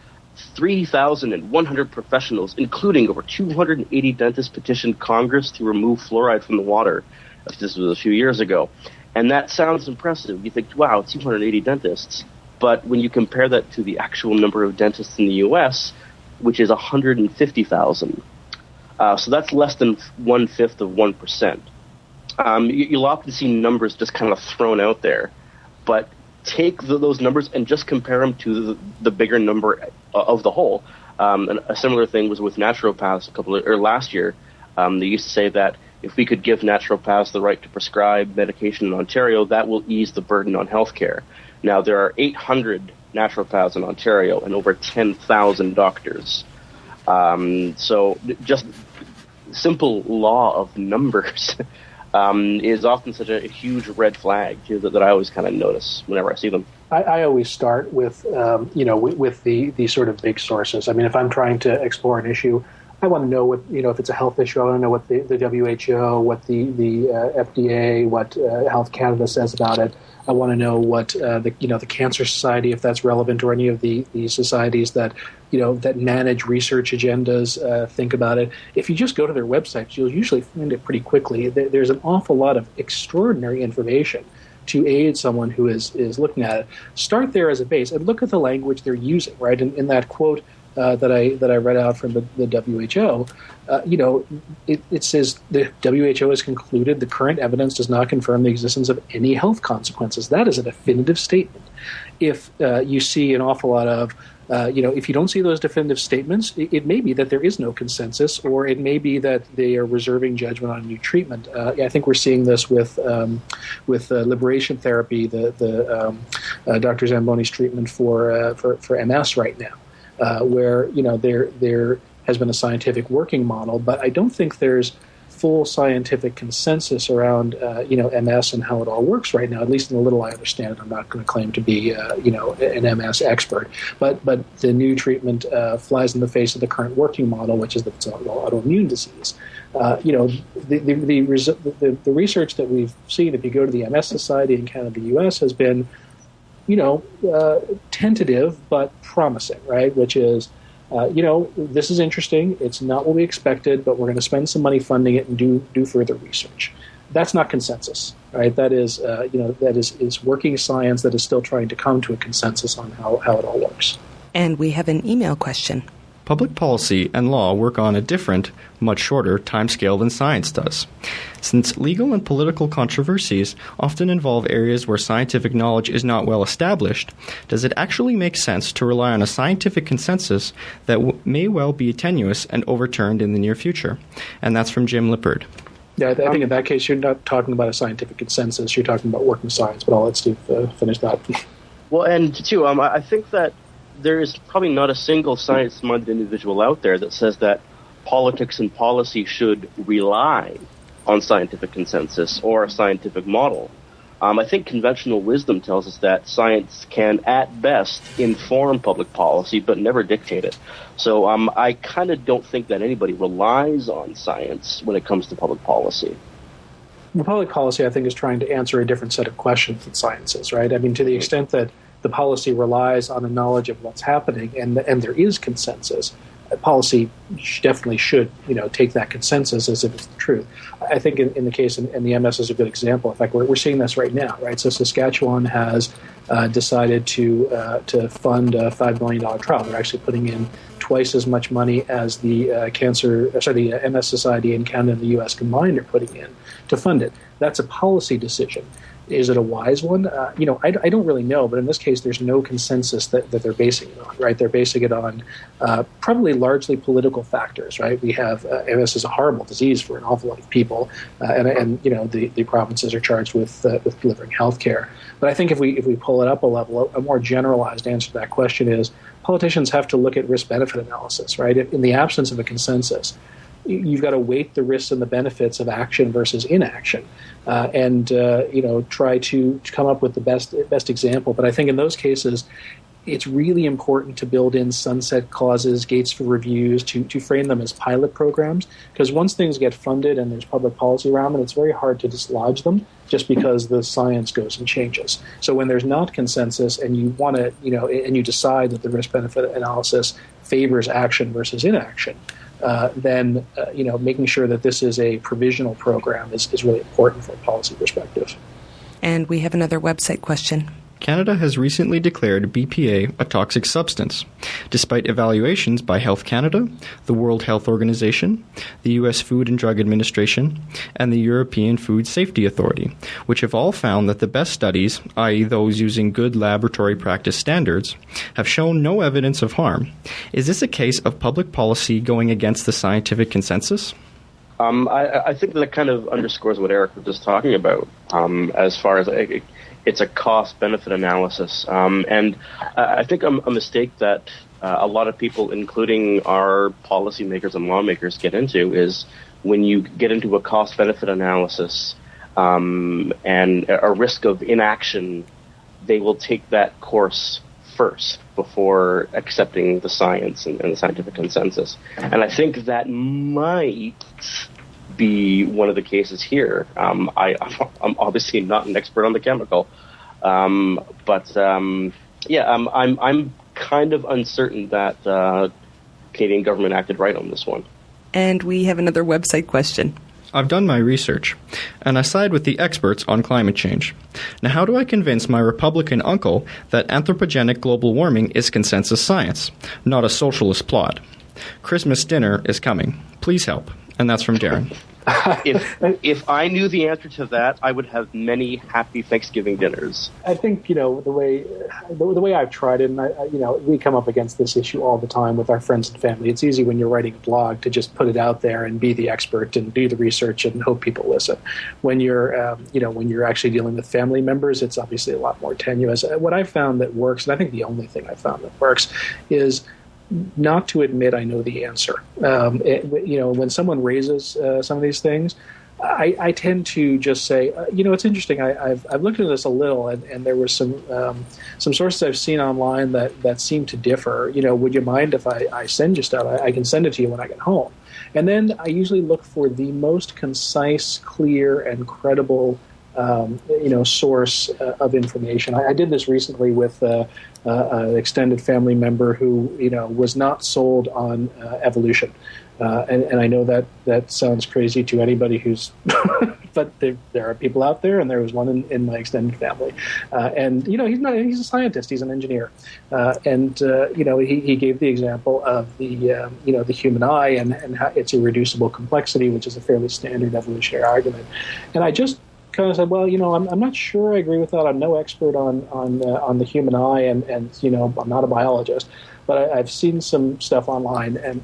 3,100 professionals, including over 280 dentists, petitioned Congress to remove fluoride from the water. This was a few years ago. And that sounds impressive. You think, wow, 280 dentists. But when you compare that to the actual number of dentists in the U.S., which is 150,000, so that's less than 1/5 of 1%. You'll often see numbers just kind of thrown out there, but take those numbers and just compare them to the bigger number of the whole. And a similar thing was with naturopaths last year. They used to say that if we could give naturopaths the right to prescribe medication in Ontario, that will ease the burden on healthcare. Now, there are 800 naturopaths in Ontario and over 10,000 doctors. So just simple law of numbers is often such a huge red flag that I always kind of notice whenever I see them. I always start with, with the sort of big sources. I mean, if I'm trying to explore an issue, I want to know what, if it's a health issue, I want to know what the WHO, what the FDA, what Health Canada says about it. I want to know what the Cancer Society, if that's relevant, or any of the societies that that manage research agendas think about it. If you just go to their websites, you'll usually find it pretty quickly. There's an awful lot of extraordinary information to aid someone who is looking at it. Start there as a base and look at the language they're using. Right in that quote that I read out from the WHO, it says the WHO has concluded the current evidence does not confirm the existence of any health consequences. That is a definitive statement. If you see an awful lot of, if you don't see those definitive statements, it may be that there is no consensus, or it may be that they are reserving judgment on a new treatment. I think we're seeing this with liberation therapy, the Dr. Zamboni's treatment for MS right now. Where there has been a scientific working model, but I don't think there's full scientific consensus around MS and how it all works right now. At least in the little I understand it. I'm not going to claim to be an MS expert, but the new treatment flies in the face of the current working model, which is that it's an autoimmune disease. The research that we've seen, if you go to the MS Society in Canada, the U.S., has been tentative but promising, right? Which is, this is interesting. It's not what we expected, but we're going to spend some money funding it and do further research. That's not consensus, right? That is, is working science that is still trying to come to a consensus on how it all works. And we have an email question. Public policy and law work on a different, much shorter timescale than science does. Since legal and political controversies often involve areas where scientific knowledge is not well established, does it actually make sense to rely on a scientific consensus that may well be tenuous and overturned in the near future? And that's from Jim Lippard. Yeah, I think in that case you're not talking about a scientific consensus, you're talking about working science, but I'll let Steve finish that. Well, and too, I think that there is probably not a single science-minded individual out there that says that politics and policy should rely on scientific consensus or a scientific model. I think conventional wisdom tells us that science can, at best, inform public policy, but never dictate it. So I kind of don't think that anybody relies on science when it comes to public policy. Well, public policy, I think, is trying to answer a different set of questions than science is, right? I mean, to the extent that the policy relies on a knowledge of what's happening and there is consensus, policy definitely should, take that consensus as if it's the truth. I think in the case, and the MS is a good example. In fact, we're seeing this right now, right? So Saskatchewan has decided to fund a $5 million trial. They're actually putting in twice as much money as the the MS Society in Canada and the U.S. combined are putting in to fund it. That's a policy decision. Is it a wise one? I don't really know, but in this case, there's no consensus that they're basing it on, right? They're basing it on probably largely political factors, right? We have MS is a horrible disease for an awful lot of people, and the provinces are charged with delivering health care. But I think if we pull it up a level, a more generalized answer to that question is politicians have to look at risk-benefit analysis, right? In the absence of a consensus, you've got to weight the risks and the benefits of action versus inaction, and try to come up with the best example. But I think in those cases, it's really important to build in sunset clauses, gates for reviews, to frame them as pilot programs. Because once things get funded and there's public policy around them, it's very hard to dislodge them just because the science goes and changes. So when there's not consensus and you want to, and you decide that the risk-benefit analysis favors action versus inaction, then making sure that this is a provisional program is really important from a policy perspective. And we have another website question. Canada has recently declared BPA a toxic substance, despite evaluations by Health Canada, the World Health Organization, the U.S. Food and Drug Administration, and the European Food Safety Authority, which have all found that the best studies, i.e. those using good laboratory practice standards, have shown no evidence of harm. Is this a case of public policy going against the scientific consensus? I think that kind of underscores what Erik was just talking about, as far as it's a cost-benefit analysis. And I think a mistake that a lot of people, including our policymakers and lawmakers, get into is when you get into a cost-benefit analysis and a risk of inaction, they will take that course first before accepting the science and the scientific consensus. And I think that might be one of the cases here. I'm obviously not an expert on the chemical, but I'm kind of uncertain that Canadian government acted right on this one. And we have another website question. I've done my research, and I side with the experts on climate change. Now, how do I convince my Republican uncle that anthropogenic global warming is consensus science, not a socialist plot? Christmas dinner is coming. Please help. And that's from Darren. If I knew the answer to that, I would have many happy Thanksgiving dinners. I think the way I've tried it, and we come up against this issue all the time with our friends and family. It's easy when you're writing a blog to just put it out there and be the expert and do the research and hope people listen. When you're when you're actually dealing with family members, it's obviously a lot more tenuous. What I found that works, and I think the only thing I found that works, is not to admit I know the answer. When someone raises some of these things, I tend to just say, it's interesting. I've looked into this a little, and there were some sources I've seen online that seem to differ. Would you mind if I send you stuff? I can send it to you when I get home. And then I usually look for the most concise, clear, and credible source of information. I did this recently with an extended family member who, was not sold on evolution. And I know that sounds crazy to anybody who's, but there are people out there, and there was one in my extended family. And he's a scientist, he's an engineer. He gave the example of the human eye and how it's irreducible complexity, which is a fairly standard evolutionary argument. And I just kind of said, well, I'm not sure I agree with that. I'm no expert on the human eye, and I'm not a biologist. but I've seen some stuff online, and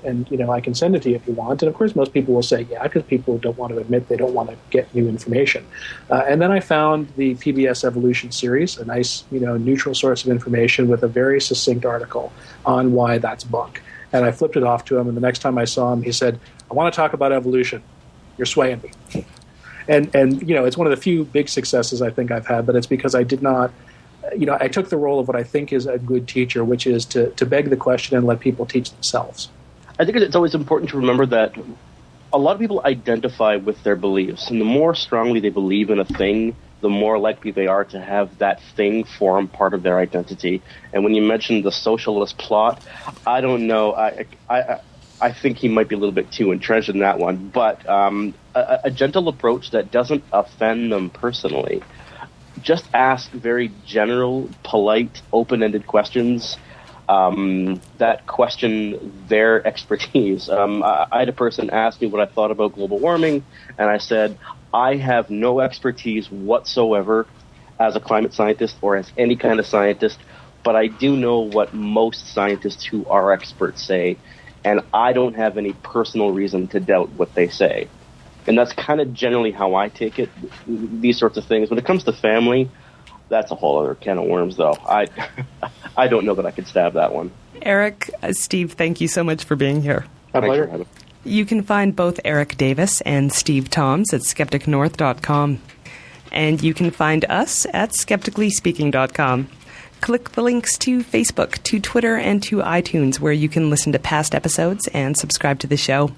I can send it to you if you want. And of course, most people will say, yeah, because people don't want to admit they don't want to get new information. And then I found the PBS Evolution series, a nice, neutral source of information with a very succinct article on why that's bunk. And I flipped it off to him, and the next time I saw him, he said, I want to talk about evolution. You're swaying me. And it's one of the few big successes I think I've had, but it's because I did not, I took the role of what I think is a good teacher, which is to beg the question and let people teach themselves. I think it's always important to remember that a lot of people identify with their beliefs, and the more strongly they believe in a thing, the more likely they are to have that thing form part of their identity. And when you mentioned the socialist plot, I don't know. I think he might be a little bit too entrenched in that one. But a gentle approach that doesn't offend them personally. Just ask very general, polite, open-ended questions that question their expertise. I had a person ask me what I thought about global warming, and I said, I have no expertise whatsoever as a climate scientist or as any kind of scientist, but I do know what most scientists who are experts say, and I don't have any personal reason to doubt what they say. And that's kind of generally how I take it, these sorts of things. When it comes to family, that's a whole other can of worms, though. I don't know that I could stab that one. Erik, Steve, thank you so much for being here. My pleasure. You can find both Erik Davis and Steve Thoms at skepticnorth.com. And you can find us at skepticallyspeaking.com. Click the links to Facebook, to Twitter, and to iTunes, where you can listen to past episodes and subscribe to the show.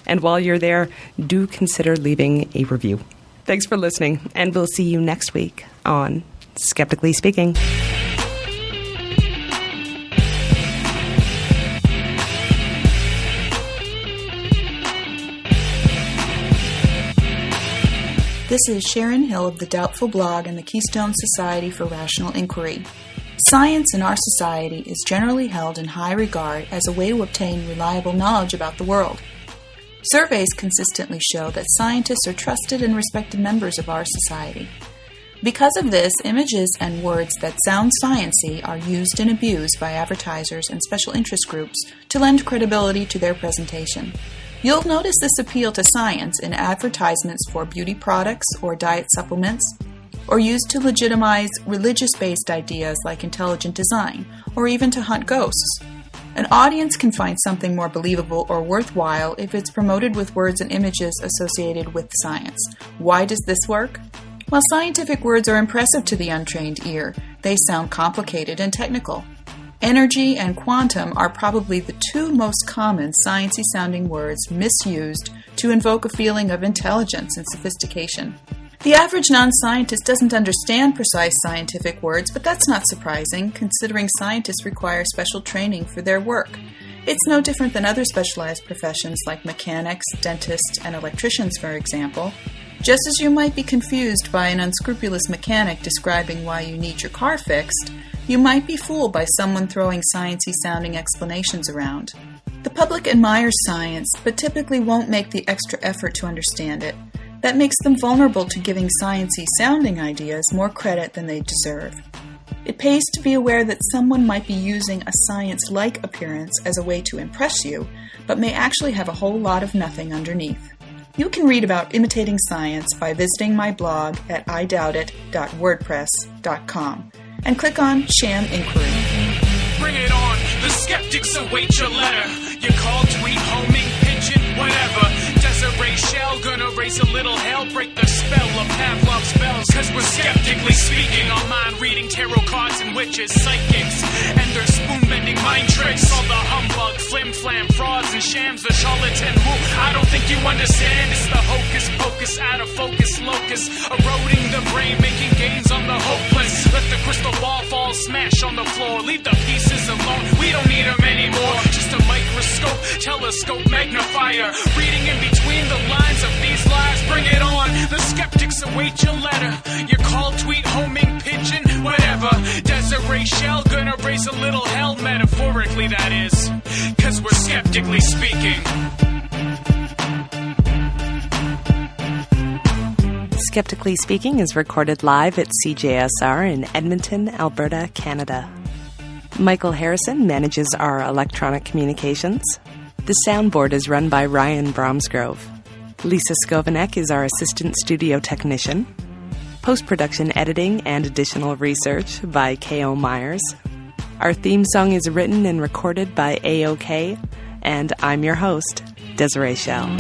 And while you're there, do consider leaving a review. Thanks for listening, and we'll see you next week on Skeptically Speaking. This is Sharon Hill of the Doubtful Blog and the Keystone Society for Rational Inquiry. Science in our society is generally held in high regard as a way to obtain reliable knowledge about the world. Surveys consistently show that scientists are trusted and respected members of our society. Because of this, images and words that sound science-y are used and abused by advertisers and special interest groups to lend credibility to their presentation. You'll notice this appeal to science in advertisements for beauty products or diet supplements, or used to legitimize religious-based ideas like intelligent design, or even to hunt ghosts. An audience can find something more believable or worthwhile if it's promoted with words and images associated with science. Why does this work? While scientific words are impressive to the untrained ear, they sound complicated and technical. Energy and quantum are probably the two most common science-y sounding words misused to invoke a feeling of intelligence and sophistication. The average non-scientist doesn't understand precise scientific words, but that's not surprising, considering scientists require special training for their work. It's no different than other specialized professions like mechanics, dentists, and electricians, for example. Just as you might be confused by an unscrupulous mechanic describing why you need your car fixed, you might be fooled by someone throwing science-y sounding explanations around. The public admires science, but typically won't make the extra effort to understand it. That makes them vulnerable to giving science-y sounding ideas more credit than they deserve. It pays to be aware that someone might be using a science-like appearance as a way to impress you, but may actually have a whole lot of nothing underneath. You can read about imitating science by visiting my blog at idoubtit.wordpress.com and click on Sham Inquiry. Bring it on, the skeptics await your letter. Your call, tweet, homing, pigeon, whatever. Desiree Shell, gonna raise a little hell, break the spell of Pavlov's spells. Cause we're skeptically speaking, our mind reading tarot cards and witches, psychics, and their spoon-bending mind tricks. All the humbug, flim-flam, frauds and shams, the charlatan who I don't think you understand. It's the hocus pocus, out of focus locus, eroding the brain, making gains on the hopeless. Let the crystal ball fall, smash on the floor, leave the pieces alone, we don't need them anymore. Just a microscope, telescope, magnifier, reading in between the lines of these lies. Bring it on, the skeptics await your letter. Your call, tweet, homing, pigeon, whatever. Desiree Shell, gonna raise a little hell, metaphorically that is, cause we're skeptically speaking. Skeptically Speaking is recorded live at CJSR in Edmonton, Alberta, Canada. Michael Harrison manages our electronic communications. The soundboard is run by Ryan Bromsgrove. Lisa Skovanek is our assistant studio technician. Post-production editing and additional research by K.O. Myers. Our theme song is written and recorded by AOK, and I'm your host, Desiree Schell.